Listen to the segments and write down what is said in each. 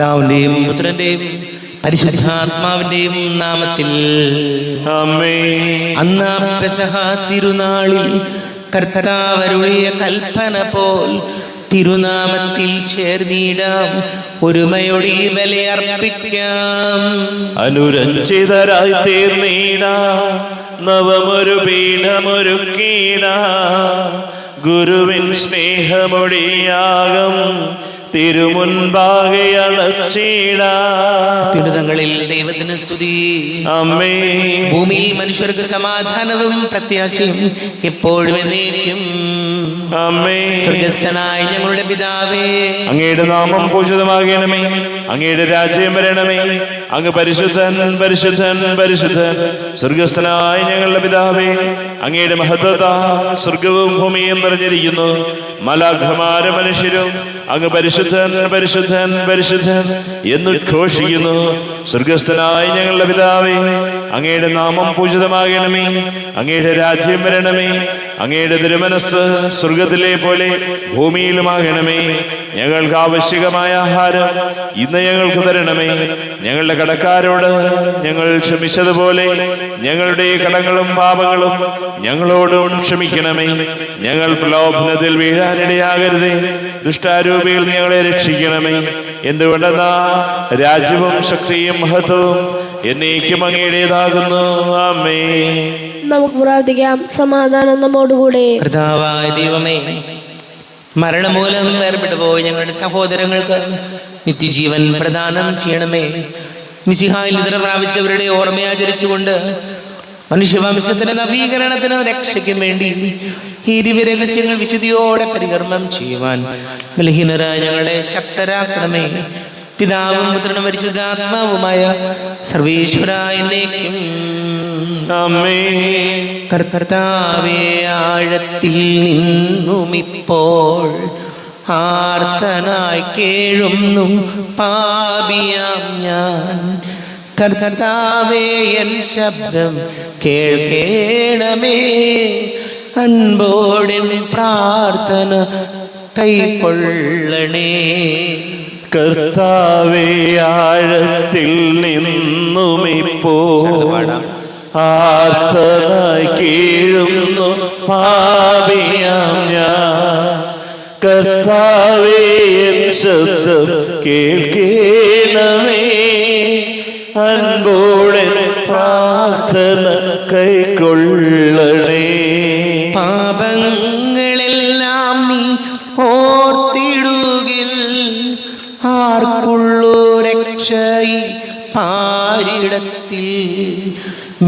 പിതാവിന്റെയും പുത്രന്റെയും പരിശുദ്ധാത്മാവിന്റെയും നാമത്തിൽ ആമേൻ. അന്ന് പെസഹ തിരുനാളിൽ കർത്താവ് അരുളിയ കൽപ്പന പോൽ തിരുനാമത്തിൽ ചേർന്നിടാം, ഒരുമയോടെ ഈ ബലിയർപ്പിക്കാം. അനുരഞ്ജിതരായി തീർന്നീടാ, നവമൊരു പീഠമൊരുക്കീടാ, ഗുരുവിൻ സ്നേഹമൊടിയാകം തിരുമുൻപാകെ അണച്ചീടാ. തിരുതങ്ങളിൽ ദൈവത്തിന് സ്തുതി. ആമേൻ. ഭൂമിയിൽ മനുഷ്യർക്ക് സമാധാനവും പ്രത്യാശയും എപ്പോഴും എന്നേക്കും. ആമേൻ. സ്വർഗസ്ഥനായ ഞങ്ങളുടെ പിതാവേ, അങ്ങയുടെ നാമം പൂജിതമാകണമേ, അങ്ങയുടെ രാജ്യം വരണമേ, അങ്ങ് പരിശുദ്ധൻ പരിശുദ്ധൻ പരിശുദ്ധൻ. സ്വർഗസ്ഥനായ ഞങ്ങളുടെ പിതാവേ, അങ്ങയുടെ മഹത്വത്താൽ സ്വർഗവും ഭൂമിയും നിറഞ്ഞിരിക്കുന്നു. മലാഖമാരും മനുഷ്യരും അങ്ങ് പരിശുദ്ധൻ പരിശുദ്ധൻ പരിശുദ്ധൻ എന്നുദ്ഘോഷിക്കുന്നു. സ്വർഗസ്ഥനായ ഞങ്ങളുടെ പിതാവേ, അങ്ങയുടെ നാമം പൂജിതമാകണമേ, അങ്ങയുടെ രാജ്യം വരണമേ, അങ്ങയുടെ തിരുമനസ്സ് സ്വർഗത്തിലെ പോലെ ഭൂമിയിലുമാകണമേ. ഞങ്ങൾക്ക് ആവശ്യകമായ ആഹാരം ഇന്ന് ഞങ്ങൾക്ക് തരണമേ. ഞങ്ങളുടെ കടക്കാരോട് ഞങ്ങൾ ക്ഷമിച്ചതുപോലെ ഞങ്ങളുടെ കടങ്ങളും പാപങ്ങളും ഞങ്ങളോടും ക്ഷമിക്കണമേ. ഞങ്ങൾ പ്രലോഭനത്തിൽ വീഴാനിടയാകരുതേ, ദുഷ്ടാരൂപിയിൽ ഞങ്ങളെ രക്ഷിക്കണമേ. എന്തുകൊണ്ടെന്നാ രാജ്യവും ശക്തിയും മഹത്വവും എന്നേക്കും അങ്ങയുടേതാകുന്നു. ആമേൻ. നമുക്ക് പ്രാർത്ഥിക്കാം. സമാധാനം നമ്മോടുകൂടെ. കർത്താവായ ദൈവമേ, മരണമൂലം വേർപെട്ടു പോയി ഞങ്ങളുടെ സഹോദരങ്ങൾക്ക് നിത്യജീവൻ പ്രദാനം ചെയ്യണമേ. മിശിഹായിൽ നിദ്ര പ്രാപിച്ചവരുടെ ഓർമ്മയാചരിച്ചുകൊണ്ട് മനുഷ്യവംശത്തിന്റെ നവീകരണത്തിനും രക്ഷയ്ക്കും വേണ്ടി ഈ ദിവ്യരഹസ്യങ്ങൾ വിശുദ്ധിയോടെ പരികർമ്മം ചെയ്യുവാൻ ബലഹീനരായ ഞങ്ങളെ ശക്തരാക്കണമേ. പിതാവും പുത്രനും പരിശുദ്ധാത്മാവുമായ സർവേശ്വരായ എന്നേക്കും. കർത്താവേ, ആഴത്തിൽ നിന്നുമിപ്പോൾ ആർത്തനായി കേഴുന്നു പാപിയാം ഞാൻ. കർത്താവേ, എൻ ശബ്ദം കേൾക്കേണമേ, അൻപോടിൻ പ്രാർത്ഥന കൈക്കൊള്ളണേ. കർത്താവേ, ആഴത്തിൽ നിന്നുമിപ്പോൾ ആർത്തനായി കീഴുന്നു പാപിയാം ഞാൻ. കർത്താവേ, എൻ ശബ്ദം കേൾക്കേണമേ, അൻപോടെ പ്രാർത്ഥന കൈക്കൊള്ളണേ. പാപങ്ങളെല്ലാം നീ ഓർത്തിടുകിൽ ആർക്കുള്ളൂ രക്ഷയി പാരിടത്തിൽ.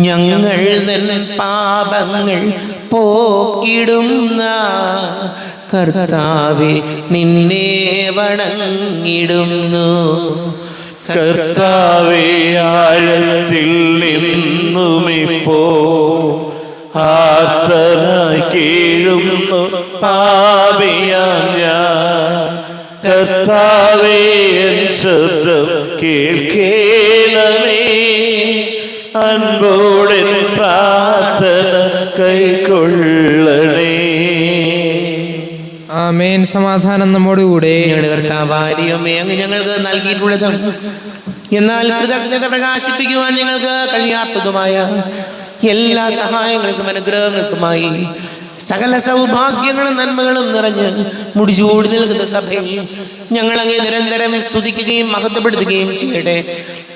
ഞങ്ങൾ തൻ പാപങ്ങൾ പോക്കിടുന്ന കർത്താവേ, നിന്നെ വണങ്ങിടുന്നു. കർത്താവേ, ആഴത്തിൽ നിന്നുമിപ്പോ ആർത്തനായി കീഴുന്നു പാപിയാം ഞാൻ. കർത്താവേ, എൻ ശബ്ദം കേൾക്കേണമേ, അൻപോടെ പ്രാർത്ഥന കൈക്കൊള്ളണേ. ആമേൻ. സമാധാനം നമ്മോടുകൂടെ. ഞങ്ങളുടെ കർത്താവാരിയമ്മേ, അങ്ങ് ഞങ്ങൾക്ക് നൽകിയിട്ടുള്ളത് എന്നാൽ കൃതജ്ഞത പ്രകാശിപ്പിക്കുവാൻ ഞങ്ങൾക്ക് കഴിയാത്തതുമായ എല്ലാ സഹായങ്ങൾക്കും അനുഗ്രഹങ്ങൾക്കുമായി സകല സൗഭാഗ്യങ്ങളും നന്മകളും നിറഞ്ഞ് മുടിചൂടി നിൽക്കുന്ന സഭയിൽ ഞങ്ങൾ അങ്ങേ നിരന്തരം സ്തുതിക്കുകയും മഹത്വപ്പെടുത്തുകയും ചെയ്യട്ടെ.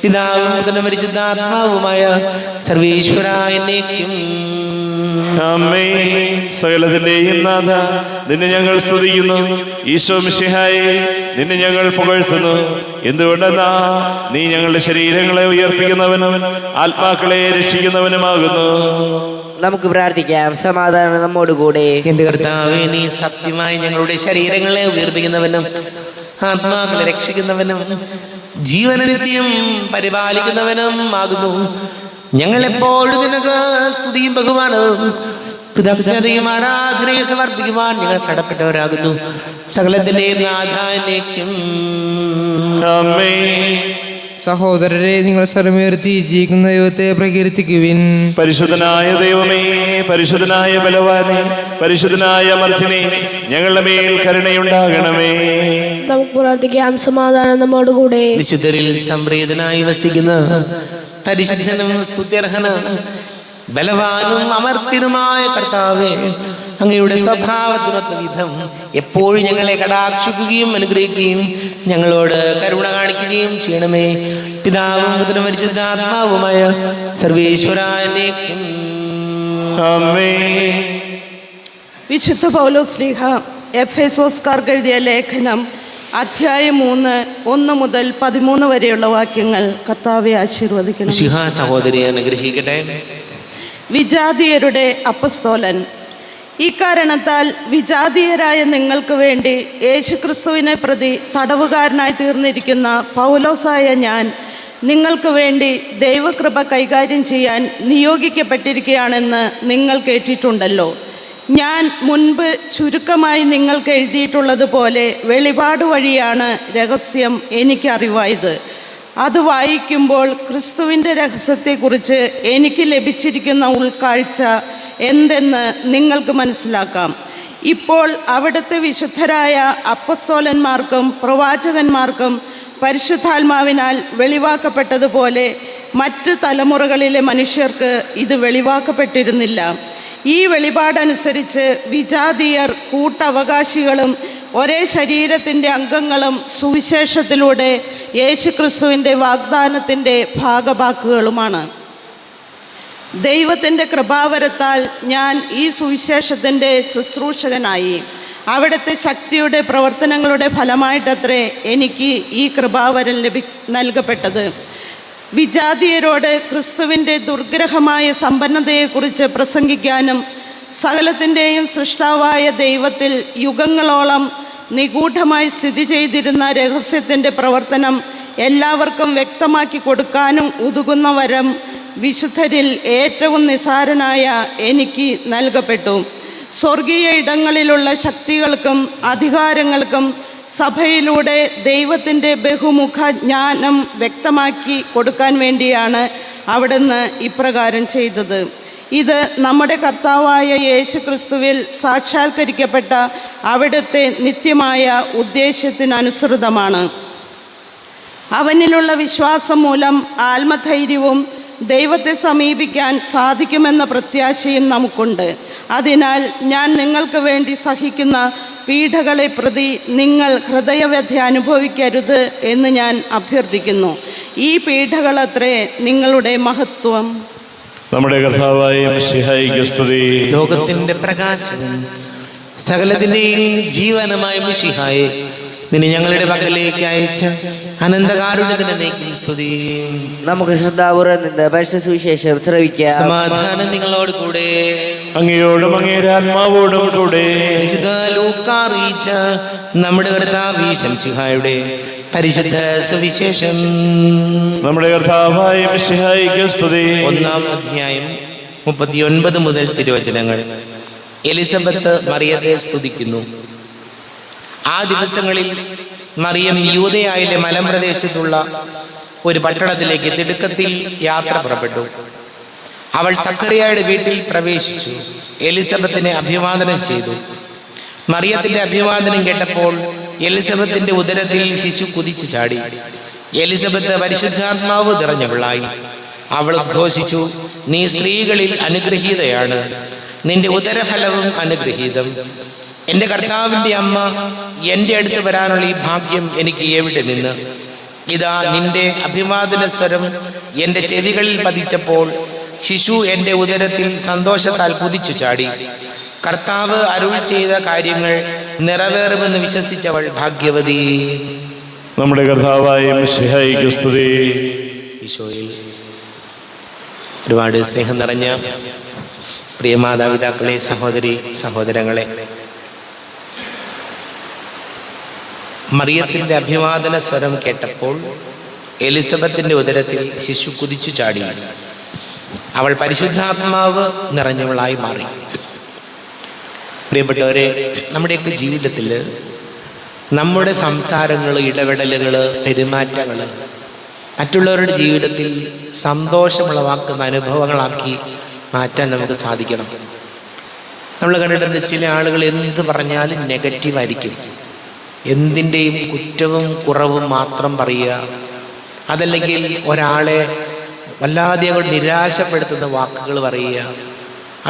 പിതാവും പുത്രനും പരിശുദ്ധാത്മാവുമായ സർവേശ്വരായ എന്നേക്കും. ആമേൻ. സകലത്തിന്റെയും നാഥ, നിന്നെ ഞങ്ങൾ സ്തുതിക്കുന്നു. ഈശോ മിശിഹായേ, നിന്നെ ഞങ്ങൾ പുകഴ്ത്തുന്നു. എന്തുകൊണ്ടെന്നാ നീ ഞങ്ങളുടെ ശരീരങ്ങളെ ഉയർപ്പിക്കുന്നവനും ആത്മാക്കളെ രക്ഷിക്കുന്നവനുമാകുന്നു. നമുക്ക് പ്രാർത്ഥിക്കാം. സമാധാനം നമ്മോടുകൂടെ. എന്റെ കർത്താവേ, നീ സത്യമായി ഞങ്ങളുടെ ശരീരങ്ങളെ ഉയർപ്പിക്കുന്നവനും ആത്മാക്കളെ രക്ഷിക്കുന്നവനും ജീവനനിത്യം പരിപാലിക്കുന്നവനും ആകുന്നു. ഞങ്ങൾ എപ്പോഴും നിനക്ക് സ്തുതിയും ബഹുമാനവും കൃതജ്ഞതയും ആരാധനയും സമർപ്പിക്കുവാൻ ഞങ്ങൾ കടപ്പെട്ടവരാകുന്നു. സകലത്തിന്റെയും നാഥാനേക്കും. ആമേൻ. സഹോദരരെ, നിങ്ങൾ സ്വരമുയർത്തി ജീവിക്കുന്ന ദൈവത്തെ പ്രകീർത്തിക്കുവിൻ. പരിശുദ്ധനായ ദൈവമേ, പരിശുദ്ധനായ ബലവാനെ, പരിശുദ്ധനായ അമർത്തിനെ, ഞങ്ങളുടെ മേൽ കരുണയുണ്ടാകണമേ. നമുക്ക് പ്രാർത്ഥിക്കാം. സമാധാനം നമ്മോടുകൂടെ. വിശുദ്ധരിൽ സംപ്രീതനായി വസിക്കുന്ന പരിശുദ്ധനും സ്തുത്യർഹനാണ് ബലവാനും അമർത്യനുമായ കർത്താവേ, അങ്ങയുടെ സ്വഭാവത്തിനൊത്ത വിധം എപ്പോഴും ഞങ്ങളെ കടാക്ഷിക്കുകയും അനുഗ്രഹിക്കുകയും ഞങ്ങളോട് കരുണ കാണിക്കുകയും ചെയ്യണമേ. പിതാവും പുത്രനും പരിശുദ്ധാത്മാവുമായ സർവേശ്വരാനെ. വിശുദ്ധ പൗലോസ് ശ്ലീഹ എഫെസോസ്കാർക്ക് എഴുതിയ ലേഖനം അധ്യായം 3 1 മുതൽ 13 വരെയുള്ള വാക്യങ്ങൾ കർത്താവെ ആശീർവദിക്കണം. സഹോദരിയെ അനുഗ്രഹിക്കട്ടെ. വിജാതീയരുടെ അപ്പസ്തോലൻ. ഇക്കാരണത്താൽ വിജാതീയരായ നിങ്ങൾക്ക് വേണ്ടി യേശുക്രിസ്തുവിനെ പ്രതി തടവുകാരനായി തീർന്നിരിക്കുന്ന പൗലോസായ ഞാൻ നിങ്ങൾക്ക് വേണ്ടി ദൈവകൃപ കൈകാര്യം ചെയ്യാൻ നിയോഗിക്കപ്പെട്ടിരിക്കുകയാണെന്ന് നിങ്ങൾ കേട്ടിട്ടുണ്ടല്ലോ. ഞാൻ മുൻപ് ചുരുക്കമായി നിങ്ങൾക്ക് എഴുതിയിട്ടുള്ളതുപോലെ വെളിപാട് വഴിയാണ് രഹസ്യം എനിക്കറിവായത്. അത് വായിക്കുമ്പോൾ ക്രിസ്തുവിൻ്റെ രഹസ്യത്തെക്കുറിച്ച് എനിക്ക് ലഭിച്ചിരിക്കുന്ന ഉൾക്കാഴ്ച എന്തെന്ന് നിങ്ങൾക്ക് മനസ്സിലാക്കാം. ഇപ്പോൾ അവിടുത്തെ വിശുദ്ധരായ അപ്പസ്തോലന്മാർക്കും പ്രവാചകന്മാർക്കും പരിശുദ്ധാത്മാവിനാൽ വെളിവാക്കപ്പെട്ടതുപോലെ മറ്റ് തലമുറകളിലെ മനുഷ്യർക്ക് ഇത് വെളിവാക്കപ്പെട്ടിരുന്നില്ല. ഈ വെളിപാടനുസരിച്ച് വിജാതീയർ കൂട്ടവകാശികളും ഒരേ ശരീരത്തിൻ്റെ അംഗങ്ങളും സുവിശേഷത്തിലൂടെ യേശുക്രിസ്തുവിൻ്റെ വാഗ്ദാനത്തിൻ്റെ ഭാഗഭാക്കുകളുമാണ്. ദൈവത്തിൻ്റെ കൃപാവരത്താൽ ഞാൻ ഈ സുവിശേഷത്തിൻ്റെ ശുശ്രൂഷകനായി. അവിടുത്തെ ശക്തിയുടെ പ്രവർത്തനങ്ങളുടെ ഫലമായിട്ടത്രേ എനിക്ക് ഈ കൃപാവരം നൽകപ്പെട്ടത്. വിജാതീയരോട് ക്രിസ്തുവിൻ്റെ ദുർഗ്രഹമായ സമ്പന്നതയെക്കുറിച്ച് പ്രസംഗിക്കാനും സകലത്തിൻ്റെയും സൃഷ്ടാവായ ദൈവത്തിൽ യുഗങ്ങളോളം നിഗൂഢമായി സ്ഥിതി ചെയ്തിരുന്ന രഹസ്യത്തിൻ്റെ പ്രവർത്തനം എല്ലാവർക്കും വ്യക്തമാക്കി കൊടുക്കാനും ഉതകുന്ന വരം വിശുദ്ധരിൽ ഏറ്റവും നിസാരനായ എനിക്ക് നൽകപ്പെട്ടു. സ്വർഗീയ ഇടങ്ങളിലുള്ള ശക്തികൾക്കും അധികാരങ്ങൾക്കും സഭയിലൂടെ ദൈവത്തിൻ്റെ ബഹുമുഖ ജ്ഞാനം വ്യക്തമാക്കി കൊടുക്കാൻ വേണ്ടിയാണ് അവിടുന്ന് ഇപ്രകാരം ചെയ്തത്. ഇത് നമ്മുടെ കർത്താവായ യേശു ക്രിസ്തുവിൽ സാക്ഷാത്കരിക്കപ്പെട്ട അവിടുത്തെ നിത്യമായ ഉദ്ദേശ്യത്തിനനുസൃതമാണ്. അവനിലുള്ള വിശ്വാസം മൂലം ആത്മധൈര്യവും ദൈവത്തെ സമീപിക്കാൻ സാധിക്കുമെന്ന പ്രത്യാശയും നമുക്കുണ്ട്. അതിനാൽ ഞാൻ നിങ്ങൾക്ക് വേണ്ടി സഹിക്കുന്ന പീഡകളെ പ്രതി നിങ്ങൾ ഹൃദയവ്യഥ അനുഭവിക്കരുത് എന്ന് ഞാൻ അഭ്യർത്ഥിക്കുന്നു. ഈ പീഡകളത്രേ നിങ്ങളുടെ മഹത്വം. നമ്മുടെ കർത്താവായ മിശിഹായിക്ക് സ്തുതി. ലോകത്തിന്റെ പ്രകാശം സകലത്തിന്റെയും ജീവനമായ മിശിഹായെ, നിന്നെ ഞങ്ങളുടെ പക്കലേക്ക് അയച്ച അനന്തകാരുണ്യത്തിന് നീക്കും സ്തുതി. നമുക്ക് ശ്രദ്ധാപൂർവ്വം നിന്ന് പരിശുദ്ധ സുവിശേഷം ശ്രവിക്കാം. സമാധാനം നിങ്ങളോട് കൂടെ. അങ്ങയോടും അങ്ങയുടെ ആത്മാവോടും കൂടെ. വിശുദ്ധ ലൂക്കാ അറിയിച്ച നമ്മുടെ കർത്താവ് മിശിഹായുടെ പരിശുദ്ധ സുവിശേഷം. നമ്മുടെ കർത്താവായ മിശിഹായിക്ക് സ്തുതി. 1-ാം അധ്യായം 39 മുതൽ തിരുവചനങ്ങൾ. എലിസബത്ത് മറിയത്തെ സ്തുതിക്കുന്നു. ആ ദിവസങ്ങളിൽ മറിയം യൂദയായിലെ മലമ്പ്രദേശത്തുള്ള ഒരു പട്ടണത്തിലേക്ക് തിടുക്കത്തിൽ യാത്ര പുറപ്പെട്ടു. അവൾ സക്കറിയായുടെ വീട്ടിൽ പ്രവേശിച്ചു. എലിസബത്തിനെ അഭിവാദനം ചെയ്തു. മറിയത്തിന്റെ അഭിവാദനം കേട്ടപ്പോൾ എലിസബത്തിന്റെ ഉദരത്തിൽ ശിശു കുതിച്ചു ചാടി. എലിസബത്ത് പരിശുദ്ധാത്മാവ് നിറഞ്ഞവളായി. അവൾ ഉദ്ഘോഷിച്ചു, നീ സ്ത്രീകളിൽ അനുഗ്രഹീതയാണ്, നിന്റെ ഉദരഫലവും അനുഗ്രഹീതം. എൻ്റെ കർത്താവിൻ്റെ അമ്മ എൻ്റെ അടുത്ത് വരാനുള്ള ഈ ഭാഗ്യം എനിക്ക് എവിടെ നിന്ന്? ഇതാ നിന്റെ അഭിവാദന സ്വരം എൻ്റെ ചെവികളിൽ പതിച്ചപ്പോൾ ശിശു എൻ്റെ ഉദരത്തിൽ സന്തോഷത്താൽ കുതിച്ചു ചാടി. കർത്താവ് അരുൾ ചെയ്ത കാര്യങ്ങൾ നിറവേറുമെന്ന് വിശ്വസിച്ചവൾ ഭാഗ്യവതി. നമ്മുടെ കർത്താവായ മിശിഹായിക്ക് സ്തുതി. ഈശോയിൽ ഒരുപാട് സ്നേഹം നിറഞ്ഞ പ്രിയ മാതാപിതാക്കളെ, സഹോദരി സഹോദരങ്ങളെ, മറിയത്തിന്റെ അഭിവാദന സ്വരം കേട്ടപ്പോൾ എലിസബത്തിന്റെ ഉദരത്തിൽ ശിശു കുതിച്ചു ചാടി. അവൾ പരിശുദ്ധാത്മാവ് നിറഞ്ഞവളായി മാറി. പ്രിയപ്പെട്ടവരെ, നമ്മുടെയൊക്കെ ജീവിതത്തിൽ നമ്മുടെ സംസാരങ്ങൾ, ഇടപെടലുകൾ, പെരുമാറ്റങ്ങൾ മറ്റുള്ളവരുടെ ജീവിതത്തിൽ സന്തോഷമുളവാക്കുന്ന അനുഭവങ്ങളാക്കി മാറ്റാൻ നമുക്ക് സാധിക്കണം. നമ്മൾ കണ്ടിട്ടുണ്ട്, ചില ആളുകൾ എന്ത് പറഞ്ഞാലും നെഗറ്റീവായിരിക്കും. എന്തിൻ്റെയും കുറ്റവും കുറവും മാത്രം പറയുക, അതല്ലെങ്കിൽ ഒരാളെ വല്ലാതെ അങ്ങോട്ട് നിരാശപ്പെടുത്തുന്ന വാക്കുകൾ പറയുക,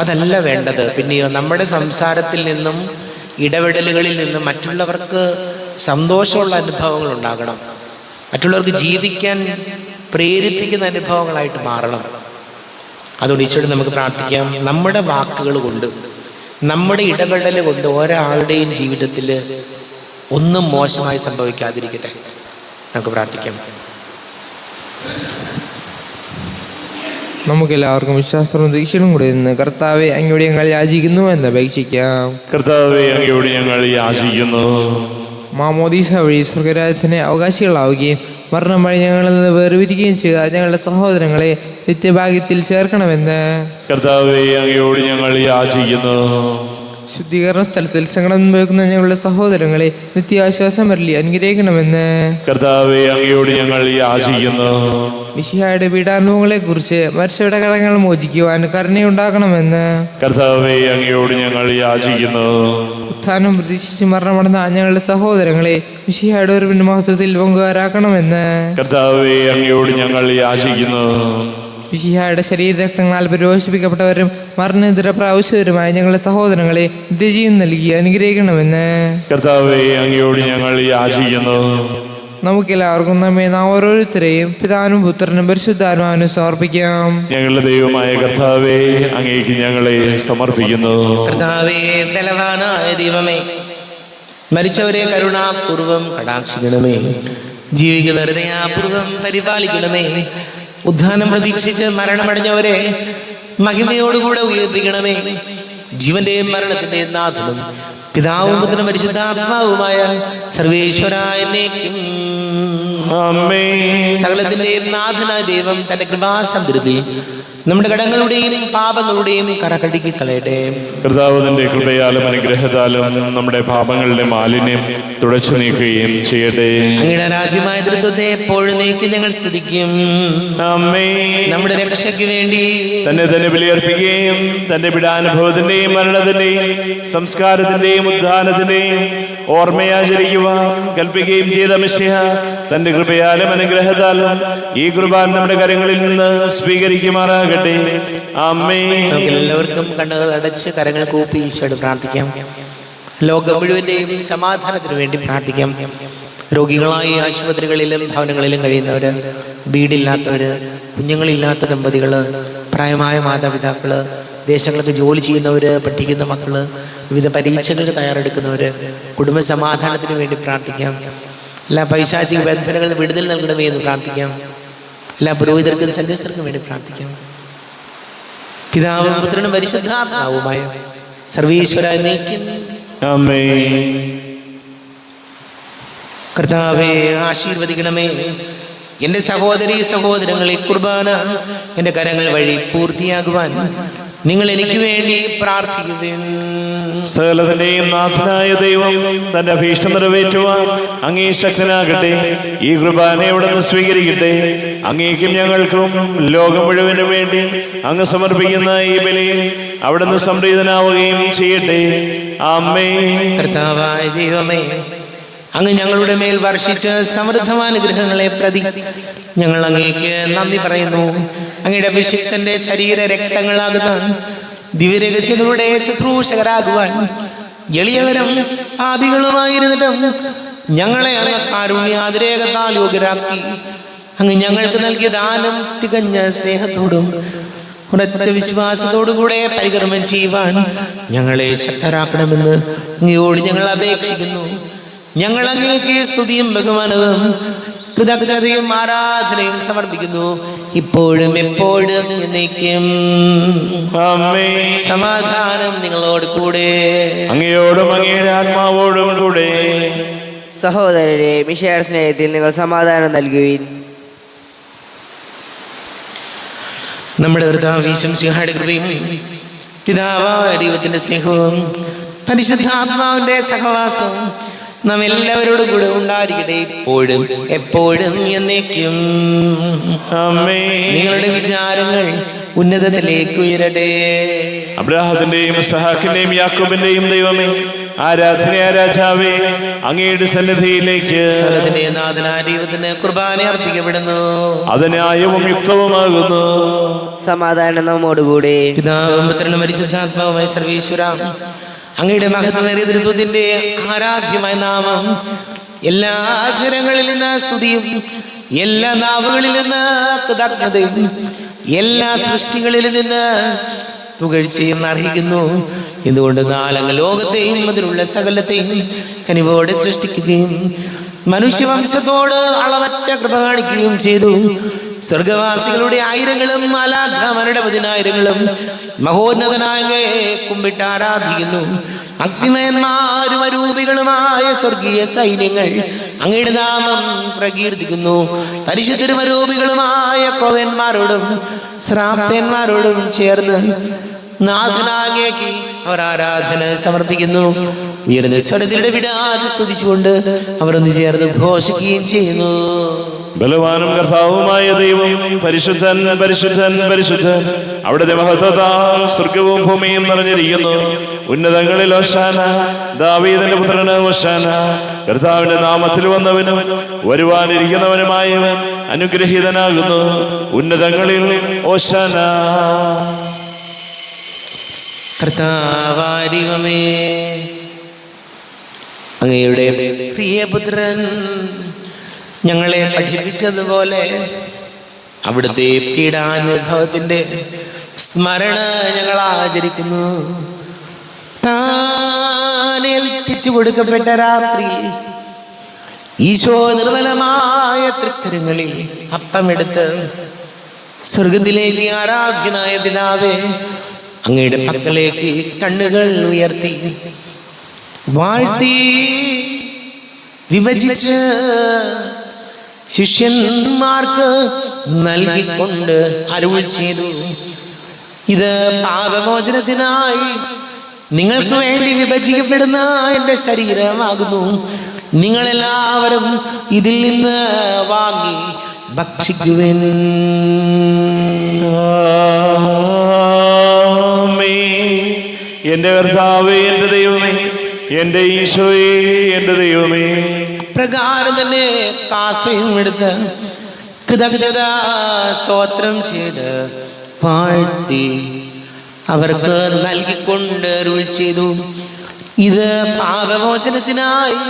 അതല്ല വേണ്ടത്. പിന്നെയോ നമ്മുടെ സംസാരത്തിൽ നിന്നും ഇടപെടലുകളിൽ നിന്നും മറ്റുള്ളവർക്ക് സന്തോഷമുള്ള അനുഭവങ്ങൾ ഉണ്ടാകണം, മറ്റുള്ളവർക്ക് ജീവിക്കാൻ പ്രേരിപ്പിക്കുന്ന അനുഭവങ്ങളായിട്ട് മാറണം. അതുകൊണ്ട് ഈശോയോട് നമുക്ക് പ്രാർത്ഥിക്കാം, നമ്മുടെ വാക്കുകൾ കൊണ്ട്, നമ്മുടെ ഇടപെടൽ കൊണ്ട് ഒരാളുടെയും ജീവിതത്തിൽ ഒന്നും മോശമായി സംഭവിക്കാതിരിക്കട്ടെ. നമുക്ക് പ്രാർത്ഥിക്കാം. നമുക്കെല്ലാവർക്കും വിശ്വാസവും ദീക്ഷയും കൂടി നിന്ന് കർത്താവെ അങ്ങയോട് ഞങ്ങൾ യാചിക്കുന്നു എന്ന് അപേക്ഷിക്കാം. കർത്താവെ അങ്ങയോട് ഞങ്ങൾ യാചിക്കുന്നു. മാമോദീസ വഴി സ്വർഗരാജ്യത്തിന് അവകാശികളാവുകയും മരണം വഴി ഞങ്ങളിൽ നിന്ന് വേർപിരിക്കുകയും ചെയ്ത ഞങ്ങളുടെ സഹോദരങ്ങളെ നിത്യഭാഗ്യത്തിൽ ചേർക്കണമെന്ന് കർത്താവെ അങ്ങയോട് ഞങ്ങൾ യാചിക്കുന്നു. ശുദ്ധീകരണ സ്ഥലത്തിൽ സങ്കടം അനുഭവിക്കുന്ന ഞങ്ങളുടെ സഹോദരങ്ങളെ നിത്യാശ്വാസം വരലി അനുഗ്രഹിക്കണമെന്ന് കർത്താവെ അങ്ങയോട് ഞങ്ങൾ യാചിക്കുന്നു. മിശിഹായുടെ പീഡാനുഭവങ്ങളെ കുറിച്ച് മരിച്ചവരുടെ കടങ്ങൾ മോചിക്കുവാൻ കരുണയുണ്ടാക്കണമെന്ന് കർത്താവെ അങ്ങയോട് ഞങ്ങൾ യാചിക്കുന്നു. ഉത്ഥാനം പ്രതീക്ഷിച്ച് മരണമടന്ന ഞങ്ങളുടെ സഹോദരങ്ങളെ മിശിഹായുടെ ഒരു മഹത്വത്തിൽ പങ്കുകാരാക്കണമെന്ന് കർത്താവെ അങ്ങയോട് ഞങ്ങൾ യാചിക്കുന്നു. മിശിഹായുടെ ശരീരരക്തങ്ങളാൽ പരിപോഷിപ്പിക്കപ്പെട്ടവരും മരണനിദ്ര പ്രാവശ്യവരുമായ ഞങ്ങളുടെ സഹോദരങ്ങളെ നിത്യജീവൻ നൽകി അനുഗ്രഹിക്കണമെന്ന് കർത്താവെ അങ്ങയോട് ഞങ്ങൾ യാചിക്കുന്നു. നമുക്കെല്ലാവർക്കും നമ്മെ നാം ഓരോരുത്തരെയും പിതാവിനും പുത്രനും പരിശുദ്ധാത്മാവിനും സമർപ്പിക്കാം. ഞങ്ങളുടെ ദൈവമായ കർത്താവെ അങ്ങേക്ക് ഞങ്ങളെ സമർപ്പിക്കുന്നു. കർത്താവേ, ബലവാനായ ദൈവമേ, മരിച്ചവരെ കരുണാപൂർവം കടാക്ഷിക്കണമേ, ജീവിക്കുന്ന ഹൃദയാപൂർവം പരിപാലിക്കണമേ, ഉദ്ധാനം പ്രതീക്ഷിച്ച് മരണമടഞ്ഞവരെ മഹിമയോടുകൂടെ ഉയർപ്പിക്കണമേ. ജീവന്റെയും മരണത്തിന്റെയും നാഥനും പിതാവും പുത്രനും പരിശുദ്ധാത്മാവുമായ സർവേശ്വരായ സകലത്തിന്റെയും നാഥനായ ദൈവം തന്റെ കൃപാസമൃദ്ധി നമ്മുടെ കടങ്ങളുടെയും പാപങ്ങളുടെയും കറകഴുകി കളയട്ടെ. കർത്താവ് തന്റെ കൃപയാലും അനുഗ്രഹത്താലും നമ്മുടെ പാപങ്ങളുടെ മാലിന്യം തുടച്ചു നീക്കുകയും ചെയ്യട്ടെ. അങ്ങയുടെ രാജ്യമായ തൃത്വത്തെ എപ്പോഴും നീക്കി ഞങ്ങൾ സ്തുതിക്കും. നമ്മുടെ രക്ഷയ്ക്ക് വേണ്ടി തന്നെ ബലിയർപ്പിക്കുകയും തന്റെ പീഡാനുഭവത്തിന്റെയും മരണത്തിന്റെയും സംസ്കാരത്തിന്റെയും ഉദ്ധാനത്തിന്റെയും ഓർമ്മയാചരിക്കുവാൻ കൽപ്പിക്കുകയും ചെയ്ത മിശിഹ തന്റെ കൃപയാലും അനുഗ്രഹത്താലും ഈ കുർബാന നമ്മുടെ കരങ്ങളിൽ നിന്ന് സ്വീകരിക്കുമാറാകട്ടെ. നമുക്ക് എല്ലാവർക്കും കണ്ണുകൾ അടച്ച് കരങ്ങൾ കൂപ്പി ഈശോയോട് പ്രാർത്ഥിക്കാം. ലോകം മുഴുവന്റെയും സമാധാനത്തിന് വേണ്ടി പ്രാർത്ഥിക്കാം. രോഗികളായി ആശുപത്രികളിലും ഭവനങ്ങളിലും കഴിയുന്നവര്, വീടില്ലാത്തവര്, കുഞ്ഞുങ്ങളില്ലാത്ത ദമ്പതികള്, പ്രായമായ മാതാപിതാക്കള്, ദേശങ്ങൾക്ക് ജോലി ചെയ്യുന്നവര്, പഠിക്കുന്ന മക്കള്, വിവിധ പരീക്ഷകൾക്ക് തയ്യാറെടുക്കുന്നവര്, കുടുംബ സമാധാനത്തിന് വേണ്ടി പ്രാർത്ഥിക്കാം. എല്ലാ പൈശാചിക ബന്ധനങ്ങളിൽ വിടുതൽ നൽകണമേ എന്ന് പ്രാർത്ഥിക്കാം. എല്ലാ പുരോഹിതർക്കും സന്യസ്തർക്കും വേണ്ടി പ്രാർത്ഥിക്കാം. പിതാവും പുത്രനും പരിശുദ്ധാത്മാവുമായ സർവീശ്വരായ നീക്കും. കർത്താവേ, ആശീർവദിക്കണമേ. എൻ്റെ സഹോദരീ സഹോദരങ്ങളെ, കുർബാന എൻ്റെ കരങ്ങൾ വഴി പൂർത്തിയാകുവാൻ നിങ്ങൾ എനിക്ക് വേണ്ടി പ്രാർത്ഥിക്കുവിൻ. സകലത്തിന്റെയും നാഥനായ ദൈവം തന്റെ അഭീഷ്ടം നിറവേറ്റുവാൻ അങ്ങേ ശക്തനാകട്ടെ. ഈ കുർബാന അവിടുന്ന് സ്വീകരിക്കട്ടെ. അങ്ങേക്കും ഞങ്ങൾക്കും ലോകം മുഴുവനും വേണ്ടി അങ്ങ് സമർപ്പിക്കുന്ന ഈ ബലിയിൽ അവിടുന്ന് സംപ്രീതനാവുകയും ചെയ്യട്ടെ. ആമേൻ. കർത്താവായ ദൈവമേ, അങ്ങ് ഞങ്ങളുടെ മേൽ വർഷിച്ച സമൃദ്ധമാനുഗ്രഹങ്ങളെ പ്രതി ഞങ്ങൾ അങ്ങേക്ക് നന്ദി പറയുന്നു. അങ്ങയുടെ അഭിഷിക്തന്റെ ശരീര രക്തങ്ങളാകുന്ന ദിവ്യരഹസ്യങ്ങളുടെ ശുശ്രൂഷകരാകുവാൻ എളിയവരും പാപികളുമായിരുന്നിട്ടും ഞങ്ങളെ അങ്ങ് കാരുണ്യാതിരേകത്താൽ യോഗ്യരാക്കി. അങ്ങ് ഞങ്ങൾക്ക് നൽകിയ ദാനം തികഞ്ഞ സ്നേഹത്തോടും ഉറച്ച വിശ്വാസത്തോടുകൂടെ പരികർമ്മം ചെയ്യുവാൻ ഞങ്ങളെ ശക്തരാക്കണമെന്ന് അങ്ങയോട് ഞങ്ങൾ അപേക്ഷിക്കുന്നു. ഞങ്ങൾ അങ്ങേക്ക് സ്തുതിയും ബഹുമാനവും കൃതജ്ഞതയും ആരാധനയും സമർപ്പിക്കുന്നു, ഇപ്പോഴും എപ്പോഴും എന്നേക്കും. സമാധാനം നിങ്ങളോട് കൂടെ, അങ്ങയോടും അങ്ങയുടെ ആത്മാവോടും കൂടെ. സഹോദരരെ, മിശിഹായുടെ സ്നേഹത്തിൽ നിങ്ങൾ സമാധാനം നൽകുവിൻ. നമ്മുടെ കർത്താവ് മിശിഹായുടെ കൃപയും പിതാവായ ദൈവത്തിന്റെ സ്നേഹവും പരിശുദ്ധാത്മാവിന്റെ സഹവാസവും നാം എല്ലാവരോടും കൂടെ ഉണ്ടായിരിക്കട്ടെ, ഇപ്പോഴും എപ്പോഴും എന്നേക്കും. നിങ്ങളുടെ വിചാരങ്ങൾ ഉന്നതത്തിലേക്ക് ഉയരട്ടെ. അബ്രാഹത്തിന്റെയും ഇസ്ഹാക്കിന്റെയും യാക്കോബിന്റെയും ദൈവമേ, ആരാധനയായ രാജാവേ, അങ്ങയുടെ സന്നിധിയിലേക്ക് സകലത്തിന്റെ നാഥനായ ദൈവത്തിന് കുർബാന അർപ്പിക്കപ്പെടുന്നു. അത് ന്യായവും യുക്തവുമാകുന്നു. സമാധാനം നമ്മോടുകൂടെ. പിതാവും പുത്രനും പരിശുദ്ധാത്മാവുമായ സർവീശ്വര, അങ്ങയുടെ മഹത്വമേറിയ തൃത്വത്തിന്റെ ആരാധ്യമായ നാമം എല്ലാ ധരങ്ങളിൽ നിന്ന് സ്തുതിയും, എല്ലാ നാവുകളിൽ നിന്ന് കൃതജ്ഞതയും, എല്ലാ സൃഷ്ടികളിൽ നിന്ന് പുകഴ്ചയും അർഹിക്കുന്നു. എന്തുകൊണ്ട് അങ്ങ് ലോകത്തെയും അതിലുള്ള സകലത്തെയും കനിവോടെ സൃഷ്ടിക്കുകയും മനുഷ്യവംശത്തോട് അളവറ്റ കൃപ കാണിക്കുകയും ചെയ്തു. സ്വർഗവാസികളുടെ ആയിരങ്ങളും മാലാഖമാരുടെ 10,000ങ്ങളും മഹോന്നതനായ കുമ്പിട്ട് ആരാധിക്കുന്നു. അഗ്നിമയന്മാരും അരൂപികളുമായ സ്വർഗീയ സൈന്യങ്ങൾ അങ്ങയുടെ നാമം പ്രകീർത്തിക്കുന്നു. പരിശുദ്ധരും അരൂപികളുമായ ക്രോവന്മാരോടും ശ്രാപ്തന്മാരോടും ചേർന്ന് നാഥനാകേക്ക് അവർ ആരാധന സമർപ്പിക്കുന്നു. ഉയർന്ന സ്വരത്തിലൂടെ വിടാതെ സ്തുതിച്ചുകൊണ്ട് അവർ ഒന്ന് ചേർന്ന് ഘോഷിക്കുകയും ചെയ്യുന്നു. ബലവാനും കർത്താവുമായ ദൈവം പരിശുദ്ധൻ പരിശുദ്ധൻ പരിശുദ്ധൻ. അവിടുത്തെ മഹത്വത്താൽ സ്വർഗവും ഭൂമിയും നിറഞ്ഞിരിക്കുന്നു. ഉന്നതങ്ങളിൽ ഹോശാന, ദാവീദിന്റെ പുത്രന് ഹോശാന. കർത്താവിന്റെ നാമത്തിൽ വന്നവനും വരുവാനിരിക്കുന്നവനുമായവൻ അനുഗ്രഹീതനാകുന്നു. ഉന്നതങ്ങളിൽ ഹോശാന. കർത്താവാരിവമേ, അങ്ങയുടെ പ്രിയപുത്രൻ ഞങ്ങളെ പഠിപ്പിച്ചതുപോലെ അവിടുത്തെ പീഡാനുഭവത്തിന്റെ സ്മരണ ഞങ്ങൾ ആചരിക്കുന്നു. താനേൽപ്പിച്ചു കൊടുക്കപ്പെട്ട രാത്രി ഈശോ നിർമ്മലമായ തൃക്കരങ്ങളിൽ അപ്പമെടുത്ത് സ്വർഗത്തിലേക്ക് ആരാധ്യനായ പിതാവേ, അങ്ങയുടെ പക്കലേക്ക് കണ്ണുകൾ ഉയർത്തി വാഴ്ത്തി വിഭജിച്ച് ശിഷ്യന്മാർക്ക് നൽകിക്കൊണ്ട് അരുൾ ചെയ്തു, ഇത് പാപമോചനത്തിനായി നിങ്ങൾക്ക് വേണ്ടി വിഭജിക്കപ്പെടുന്ന എൻ്റെ ശരീരമാകുന്നു. നിങ്ങളെല്ലാവരും ഇതിൽ നിന്ന് വാങ്ങി ഭക്ഷിക്കുവിൻ. എന്റെ കർത്താവേ, എന്റെ ദൈവമേ, എന്റെ ഈശോയേ, എന്റെ ദൈവമേ. പ്രകാരം തന്നെ കാസയും എടുത്ത് കൃതജ്ഞത സ്തോത്രം ചെയ്ത് വാഴ്ത്തി അവർക്ക് നൽകിക്കൊണ്ട് അരുൾ ചെയ്തു, ഇത് പാപമോചനത്തിനായി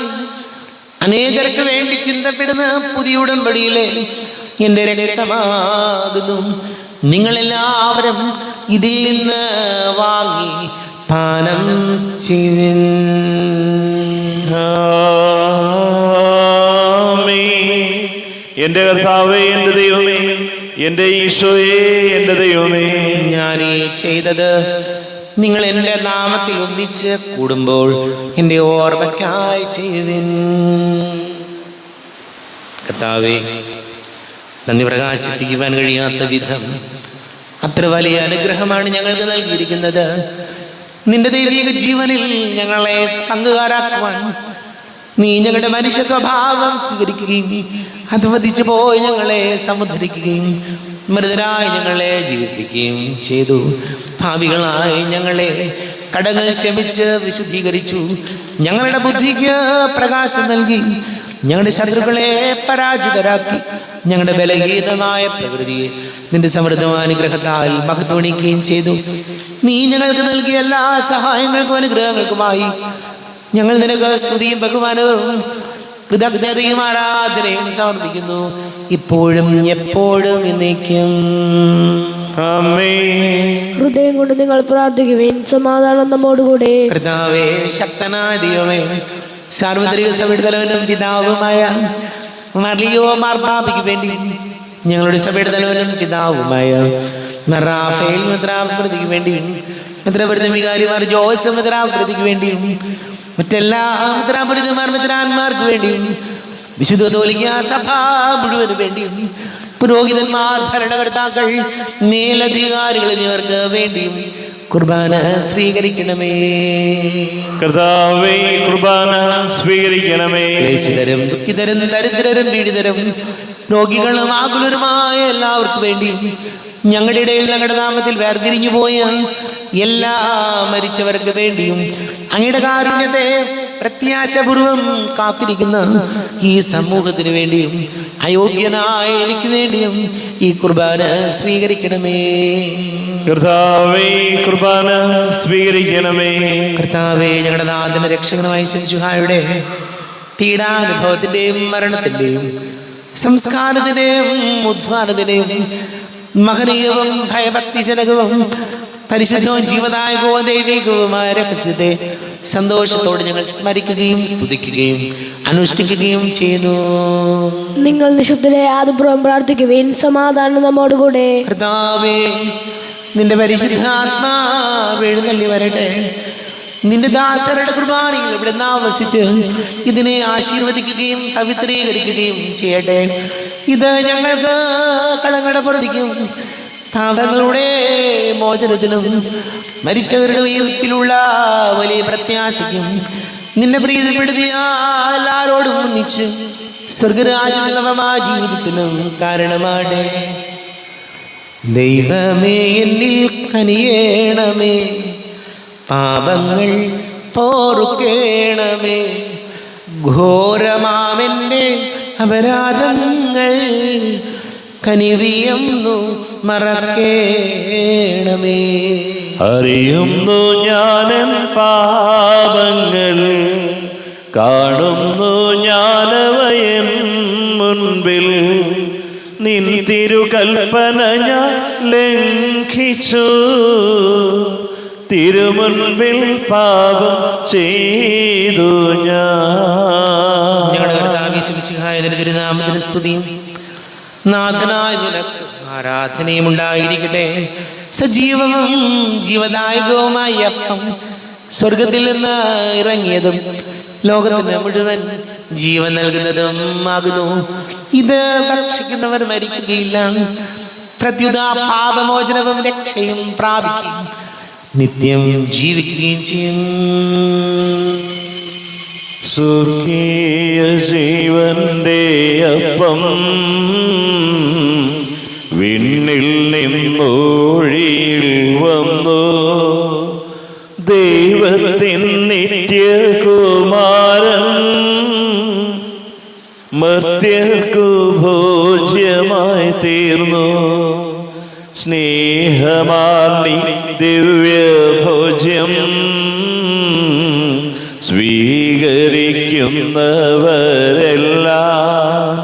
അനേകർക്ക് വേണ്ടി ചിന്തപ്പെടുന്ന പുതിയ ഉടമ്പടിയിലെ എൻ്റെ രക്തമാകുന്നു. നിങ്ങളെല്ലാവരും ഇതിൽ നിന്ന് വാങ്ങി പാനം ചെയ്യുവിൻ. എന്റെ കർത്താവേ, എന്റെ ദൈവമേ, എന്റെ ഈശോയേ, എന്റെ ദൈവമേ. ഞാൻ ഈ ചെയ്തത് നിങ്ങൾ എൻ്റെ നാമത്തിൽ ഒന്നിച്ച് കൂടുമ്പോൾ എൻ്റെ ഓർമ്മയ്ക്കായി ചെയ്യുവിൻ. കർത്താവേ, നന്ദി പ്രകാശിപ്പിക്കുവാൻ കഴിയാത്ത വിധം അത്ര വലിയ അനുഗ്രഹമാണ് ഞങ്ങൾക്ക് നൽകിയിരിക്കുന്നത്. നിന്റെ ദൈവിക ജീവനിൽ ഞങ്ങളെ പങ്കുകാരാക്കുവാൻ നീ ഞങ്ങളുടെ മനുഷ്യ സ്വഭാവം സ്വീകരിക്കുകയും അധപതിച്ചു പോയി ഞങ്ങളെ സമുദ്ധരിക്കുകയും മൃതരായി ഞങ്ങളെ ജീവിപ്പിക്കുകയും ചെയ്തു. ഭാവികളായി ഞങ്ങളെ കടങ്ങൾ ക്ഷമിച്ച് വിശുദ്ധീകരിച്ചു. ഞങ്ങളുടെ ബുദ്ധിക്ക് പ്രകാശം നൽകി ഞങ്ങളുടെ ശത്രുക്കളെ പരാജിതരാക്കി. ഞങ്ങളുടെ ബലഹീനമായ പ്രകൃതിയെ നിന്റെ സമൃദ്ധമായ അനുഗ്രഹത്താൽ മഹത്വണിക്കുകയും ചെയ്തു. നീ ഞങ്ങൾക്ക് നൽകിയ എല്ലാ സഹായങ്ങൾക്കും അനുഗ്രഹങ്ങൾക്കുമായി ഞങ്ങൾ നിനക്ക് സ്തുതിയും ബഹുമാനവും കൃതജ്ഞതയും ആരാധനയും സമർപ്പിക്കുന്നു, ഇപ്പോഴും എപ്പോഴും എന്നേക്കും. ഹൃദയം കൊണ്ട് നിങ്ങൾ പ്രാർത്ഥിക്കുവിൻ. സമാധാനം നമ്മോടുകൂടെ. കർത്താവേ, ശക്തനായ ദൈവമേ, സാർവത്രിക സഭയുടെ തലവനും പിതാവുമായ മർലിയോ മാർപ്പാപ്പയ്ക്ക് വേണ്ടി ഞങ്ങളുടെ സഭയുടെ തലവനും പിതാവുമായ റാഫേൽ മെത്രാപതിക്ക് വേണ്ടിയും മെത്രാപൊലീത്ത വികാരിമാർ ജോസഫ് മെത്രാപതിക്ക് വേണ്ടിയും മറ്റെല്ലാ മെത്രാപൊലീത്തമാർ മെത്രാന്മാർക്ക് വേണ്ടിയും വിശുദ്ധ കത്തോലിക്കാ സഭ മുഴുവന് വേണ്ടിയും പുരോഹിതന്മാർ, ഭരണകർത്താക്കൾ, മേലധികാരികൾ എന്നിവർക്ക് വേണ്ടിയും കുർബാന സ്വീകരിക്കണമേ. കർത്താവേ, കുർബാന സ്വീകരിക്കണമേ. ക്ലേശിതരും ദുഃഖിതരും ദരിദ്രരും പീഡിതരും രോഗികളും ആകുലരുമായ എല്ലാവർക്കും വേണ്ടിയും ഞങ്ങളുടെ ഇടയിൽ ഞങ്ങളുടെ നാമത്തിൽ വേർതിരിഞ്ഞു പോയ എല്ലാ മരിച്ചവർക്ക് വേണ്ടിയും അങ്ങയുടെ കാരുണ്യത്തെ പ്രത്യാശപൂർവം കാത്തിരിക്കുന്ന ഈ സമൂഹത്തിന് വേണ്ടിയും അയോഗ്യനായ എനിക്ക് വേണ്ടിയും ഈ കുർബാന സ്വീകരിക്കണമേ. കർത്താവേ, കുർബാന സ്വീകരിക്കണമേ. കർത്താവേ, ഞങ്ങളുടെ നാഥന രക്ഷകനുമായ ശിശുഹായുടെ പീഡാനുഭവത്തിന്റെയും മരണത്തിന്റെയും സംസ്കാരത്തിന്റെയും ഉദ്ധാനത്തിന്റെയും മഹനീയവും ഭയഭക്തിജനകവും പരിശുദ്ധവും ജീവദായകവും ദൈവികവുമായ രഹസ്യത്തെ സന്തോഷത്തോടെ ഞങ്ങൾ സ്മരിക്കുകയും സ്തുതിക്കുകയും അനുഷ്ഠിക്കുകയും ചെയ്യുന്നു. നിങ്ങൾ നിശബ്ദരെ ആദപൂർവ്വം പ്രാർത്ഥിക്കുവിൻ. സമാധാനം നമ്മോടുകൂടെ. കർത്താവേ, നിന്റെ പരിശുദ്ധാത്മാവ് എഴുന്നള്ളി വരട്ടെ. നിന്റെ ദാസരുടെ കുർബാനയിൽ ഇവിടെ ആവസിച്ച് ഇതിനെ ആശീർവദിക്കുകയും പവിത്രീകരിക്കുകയും ചെയ്യട്ടെ. ഇത് ഞങ്ങൾക്ക് കടങ്ങളുടെ പ്രതിക്കും പാപങ്ങളുടെ മോചനത്തിനും മരിച്ചവരുടെ ഉയർപ്പിലുള്ള വലിയ പ്രത്യാശയ്ക്കും നിന്നെ പ്രീതിപ്പെടുത്തിയ എല്ലാവരോടും ഒന്നിച്ച് സ്വർഗരാജ്യമായ ജീവിതത്തിനും കാരണമാണ്. ദൈവമേ, എന്നിൽ കനിയേണമേ, പാപങ്ങൾ പോറുക്കേണമേ, ഘോരമാമെൻ്റെ അപരാധങ്ങൾ കനിവിയൊന്നു മറക്കേണമേ. അറിയുന്നു ഞാനൻ പാപങ്ങൾ, കാണുന്നു ഞാനവയൻ മുൻപിൽ. നിൻ തിരുകൽപ്പന ഞാൻ ലംഘിച്ചു, തിരുമുൻപിൽ പാപം ചെയ്തു ഞാൻ. ഞങ്ങളുടെ കർത്താവേ, ശിവസിഹായതിന്റെ തിരുനാമത്തിന് സ്തുതിയും നാഥനായ നിനക്ക് ആരാധനയും ഉണ്ടായിരിക്കട്ടെ. സജീവവും ജീവദായകവുമായ അപ്പം സ്വർഗത്തിൽ നിന്ന് ഇറങ്ങിയതും ലോകത്തിന് മുഴുവൻ ജീവൻ നൽകുന്നതും ആകുന്നു. ഇത് ഭക്ഷിക്കുന്നവർ മരിക്കുകയില്ല, പ്രത്യുത പാപമോചനവും രക്ഷയും പ്രാപിക്കും, നിത്യം ജീവിക്കുകയും ചെയ്യും. സ്വർഗീയ ജീവന്റെ അപ്പം വിണ്ണിൽ നിന്നൊഴിയിൽ വന്നു, ദൈവത്തിൻ നിത്യകുമാരൻ മർത്യർക്കു ഭോജ്യമായി തീർന്നു. സ്നേഹമാർന്നി ദിവ്യഭോജ്യം സ്വീകരിക്കുന്നവരെല്ലാം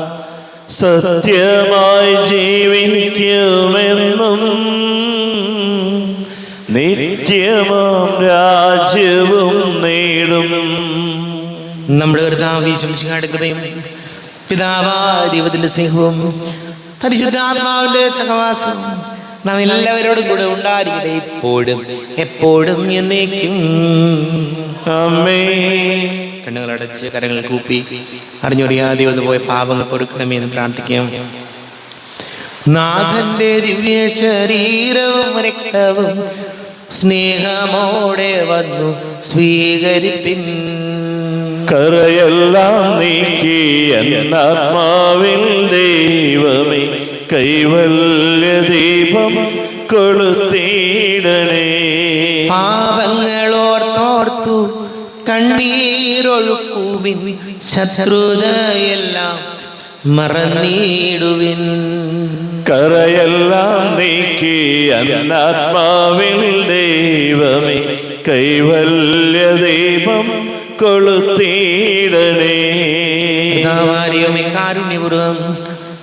സത്യമായി ജീവിക്കുമെന്നും നിത്യമാം രാജ്യവും നേടും. നമ്മുടെ കർത്താവ് ശംസിഹായുടെ കൃപയും പിതാവായ ദൈവത്തിന്റെ സ്നേഹവും പരിശുദ്ധാത്മാവിന്റെ സഹവാസവും നാം എല്ലാവരോടും കൂടെ ഉണ്ടായിരിക്കട്ടെ, ഇപ്പോഴും എപ്പോഴും എന്നേക്കും. ആമേൻ. കണ്ണുകളടച്ച് കരങ്ങൾ കൂപ്പി അറിഞ്ഞൊറിയാതെ ഒന്ന് പോയ പാപങ്ങൾ പൊറുക്കണമേ എന്ന് പ്രാർത്ഥിക്കാം. നാഥന്റെ ദിവ്യ ശരീരവും രക്തവും സ്നേഹമോടെ വന്നു സ്വീകരിപ്പിൻ. കരയെല്ലാം നീക്കി എന്നാത്മാവിൽ ദൈവമേ കൈവല്യ ദീപം കൊളുത്തിയിടണേ. പാപങ്ങളോർത്തോർത്തു കണ്ണീരൊഴുക്കുവിൻ, ശത്രുതയെല്ലാം മറന്നിടുവിൻ. കരയെല്ലാം നീക്കി അന്നാത്മാവിൽ ദൈവമേ കൈവല്യ ദീപം കൊളുത്തിയിടണേ. കാരുണ്യപൂർവ്വം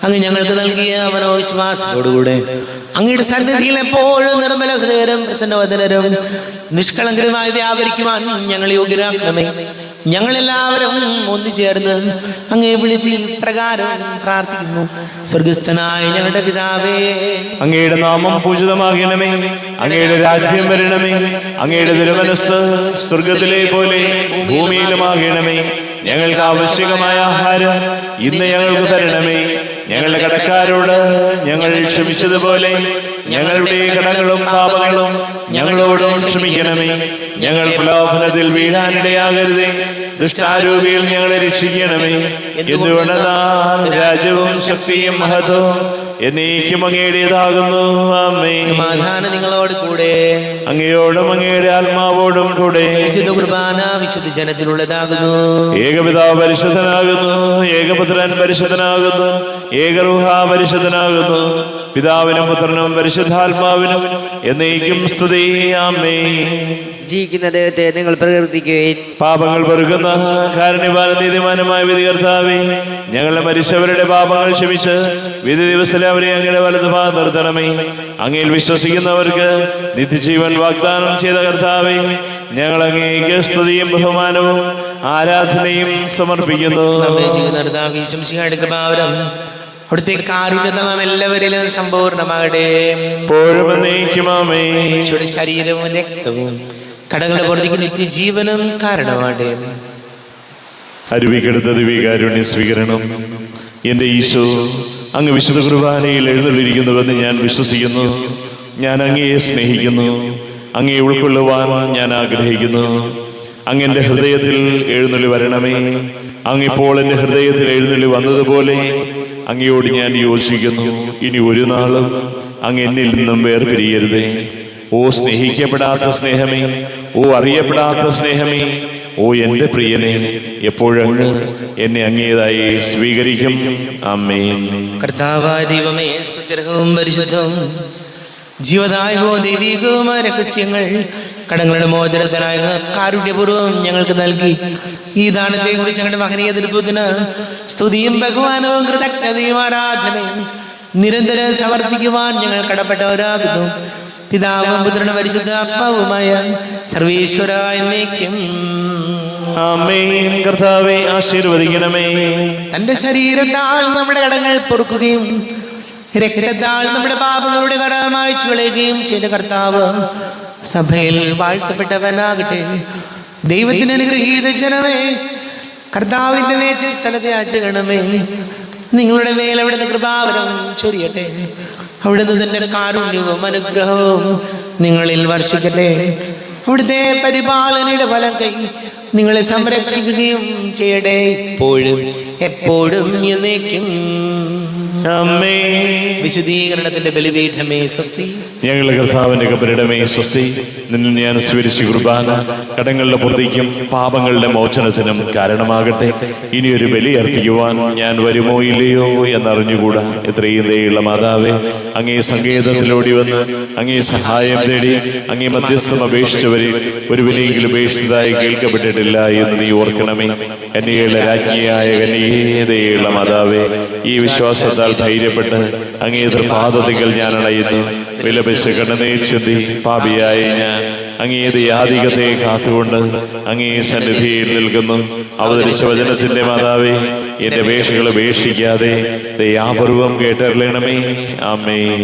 അങ്ങ് ഞങ്ങൾക്ക് നൽകിയ മനോവിശ്വാസത്തോടുകൂടെ അങ്ങയുടെ സന്നിധിയിൽ എപ്പോഴും നിർമ്മല ഹൃദയരും പ്രസന്നവദനരും നിഷ്കളങ്കരുമായി വ്യാപരിക്കുവാൻ ഞങ്ങൾ യോഗ്യരാക്കണമേ. ഞങ്ങളെല്ലാവരും ഒന്നു ചേർന്ന് അങ്ങയെ വിളിച്ച് പ്രകാരം പ്രാർത്ഥിക്കുന്നു. സ്വർഗസ്ഥനായ ഞങ്ങളുടെ പിതാവേ, അങ്ങയുടെ നാമം പൂജിതമാകണമേ, അങ്ങയുടെ രാജ്യം വരണമേ, അങ്ങയുടെ തിരുമനസ്സ് സ്വർഗത്തിലെ പോലെ ഭൂമിയിലുമാകണമേ. ഞങ്ങൾക്ക് ആവശ്യകമായ ആഹാരം ഇന്ന് ഞങ്ങൾക്ക് തരണമേ. ഞങ്ങളുടെ കടക്കാരോട് ഞങ്ങൾ ക്ഷമിച്ചതുപോലെ ഞങ്ങളുടെ കടങ്ങളും പാപങ്ങളും ഞങ്ങളോടും ക്ഷമിക്കണമേ. ഞങ്ങൾ പ്രലോഭനത്തിൽ വീഴാനിടയാകരുതേ, ദുഷ്ടാരൂപിയിൽ ഞങ്ങളെ രക്ഷിക്കണമേ. എന്തുകൊണ്ടെന്നാൽ രാജ്യവും ശക്തിയും മഹത്വവും എന്നേക്കും അങ്ങയുടേതാകുന്നു. ആമേൻ. സമാധാനം നിങ്ങളോട് കൂടെ. അങ്ങയോടും അങ്ങയുടെ ആത്മാവോടും കൂടെ. വിശുദ്ധ കുർബാന വിശുദ്ധ ജനത്തിലുള്ളതാകുന്നു. ഏകപിതാവ് പരിശുദ്ധനാകുന്നു, ഏകപുത്രൻ പരിശുദ്ധനാകുന്നു, ഏകരൂഹ പരിശുദ്ധനാകുന്നു. പിതാവിനും പുത്രനും പരിശുദ്ധാത്മാവിനും എന്നേക്കും സ്തുതി. ആമേൻ. ജീവിക്കുന്ന ദൈവത്തെ നിങ്ങൾ പ്രകീർത്തിക്കുകയും പാപങ്ങൾ പൊറുക്കുന്ന കാരുണ്യവാനും നീതിമാനുമായ വിധികർത്താവേ, ഞങ്ങളുടെ മരിച്ചവരുടെ പാപങ്ങൾ ക്ഷമിച്ച് വിധി ദിവസത്തിലെ അവരെ അങ്ങയുടെ വലതുഭാഗം നിർത്തണമേ. അങ്ങയിൽ വിശ്വസിക്കുന്നവർക്ക് നിത്യജീവൻ വാഗ്ദാനം ചെയ്ത കർത്താവേ, ഞങ്ങൾ അങ്ങേക്ക് സ്തുതിയും ബഹുമാനവും ആരാധനയും സമർപ്പിക്കുന്നു. അവിടുത്തെ കാരുണ്യത നാം എല്ലാവരിലും സമ്പൂർണ്ണമാകട്ടെ. എപ്പോഴും എന്നേക്കും ആമേൻ. ഈശോയുടെ ശരീരവും രക്തവും കടങ്ങളുടെ പുറത്തേക്ക് നിത്യജീവനും കാരണമാകട്ടെ. അരുവിക്കെടുത്ത ദിവ്യകാരുണ്യ സ്വീകരണം. എൻ്റെ ഈശോ, അങ്ങ് വിശുദ്ധ കുർബാനയിൽ എഴുന്നള്ളിരിക്കുന്നുവെന്ന് ഞാൻ വിശ്വസിക്കുന്നു. ഞാൻ അങ്ങയെ സ്നേഹിക്കുന്നു. അങ്ങയെ ഉൾക്കൊള്ളുവാൻ ഞാൻ ആഗ്രഹിക്കുന്നു. അങ്ങ് എൻ്റെ ഹൃദയത്തിൽ എഴുന്നള്ളി വരണമേ. അങ്ങിപ്പോൾ എൻ്റെ ഹൃദയത്തിൽ എഴുന്നള്ളി വന്നതുപോലെ അങ്ങയോട് ഞാൻ യോജിക്കുന്നു. ഇനി ഒരു നാളും അങ്ങ് എന്നിൽ നിന്നും വേർപിരിയരുതേ. ഓ സ്നേഹിക്കപ്പെടാത്ത സ്നേഹമേ, ഓ അറിയപ്പെടാത്ത സ്നേഹമേ, ഓ എൻ്റെ പ്രിയനെ, എപ്പോഴങ്ങ് എന്നെ അങ്ങേതായി സ്വീകരിക്കും. ആമേൻ. കർത്താവായ ദൈവമേ, സ്തുത്യർഹവും പരിശുദ്ധവും ജീവദായകവും ദൈവികവുമായ രഹസ്യങ്ങൾ കടങ്ങളുടെ മോചനത്തിനായ കാരുണ്യപൂർവ്വം ഞങ്ങൾക്ക് നൽകി ഈ ദാനത്തെ കുറിച്ച് ഞങ്ങളുടെ മഹനീയ തിരുപ്പത്തിന് സ്തുതിയും ബഹുമാനവും കൃതജ്ഞതയും ആരാധനയും നിരന്തരം സമർപ്പിക്കുവാൻ ഞങ്ങൾ കടപ്പെട്ടവരാകുന്നു. പിതാവും പുത്രനും പരിശുദ്ധാത്മാവുമായ സർവീശ്വര എന്നേക്കും ആമേൻ. കർത്താവേ, ആശീർവദിക്കണമേ. തന്റെ ശരീരത്താൽ നമ്മുടെ കടങ്ങൾ പൊറുക്കുകയും രക്തത്താൽ നമ്മുടെ പാപങ്ങളുടെ കട മായ്ച്ചു കളയുകയും ചെയ്ത കർത്താവ് സഭയിൽ വാഴ്ത്തപ്പെട്ടവനാകട്ടെ. ദൈവത്തിന് അനുഗ്രഹീത ജനമേ, കർത്താവിന്റെ നേച്ച സ്ഥലത്തെ ആചരണമേ, നിങ്ങളുടെ മേൽ അവിടുന്ന് കൃപാവരം ചൊരിയട്ടെ. അവിടുന്ന് തന്റെ കാരുണ്യവും അനുഗ്രഹവും നിങ്ങളിൽ വർഷിക്കട്ടെ. അവിടുത്തെ പരിപാലനയുടെ ഫലം കൈ നിങ്ങളെ സംരക്ഷിക്കുകയും ചെയ്യട്ടെ, എപ്പോഴും എപ്പോഴും എന്നേക്കും. വിശുദ്ധീകരണത്തിന്റെ ബലിപീഠമേ സ്വസ്തി. ഞങ്ങളുടെ കർത്താവിന്റെ കബരിടമേ സ്വസ്തി. നിന്നിൽ ഞാൻ സ്വീകരിച്ച കുർബാന കടങ്ങളുടെ പുറത്തേക്കും പാപങ്ങളുടെ മോചനത്തിനും കാരണമാകട്ടെ. ഇനിയൊരു ബലി അർപ്പിക്കുവാൻ ഞാൻ വരുമോ ഇല്ലയോ എന്നറിഞ്ഞുകൂടാ. എത്രയും ദയുള്ള മാതാവേ, അങ്ങേ സങ്കേതത്തിലോടി വന്ന് അങ്ങേ സഹായം തേടി അങ്ങേ മധ്യസ്ഥം അപേക്ഷിച്ചവരെ ഒരു വിലയെങ്കിലും ഉപേക്ഷിച്ചതായി കേൾക്കപ്പെട്ടിട്ടില്ല എന്ന് നീ ഓർക്കണമേ. കന്യകയുടെ രാജ്ഞിയായ കന്യകേയുള്ള മാതാവേ, ഈ വിശ്വാസത്താൽ ധൈര്യപ്പെട്ട് അങ്ങേ തൃപാദത്തിങ്കൽ ഞാൻ അണയുന്നു. വിലപിച്ച് കണ്ണുനീർചിന്തി പാപിയായ ഞാൻ അങ്ങേ ദയാധികത്തെ കാത്തുകൊണ്ട് അങ്ങേ സന്നിധിയിൽ നിൽക്കുന്നു. അവതരിച്ച വചനത്തിന്റെ മാതാവേ, എന്റെ അപേക്ഷകൾ ഉപേക്ഷിക്കാതെ ദയാപൂർവം കേട്ടറിയണമേ. ആമേൻ.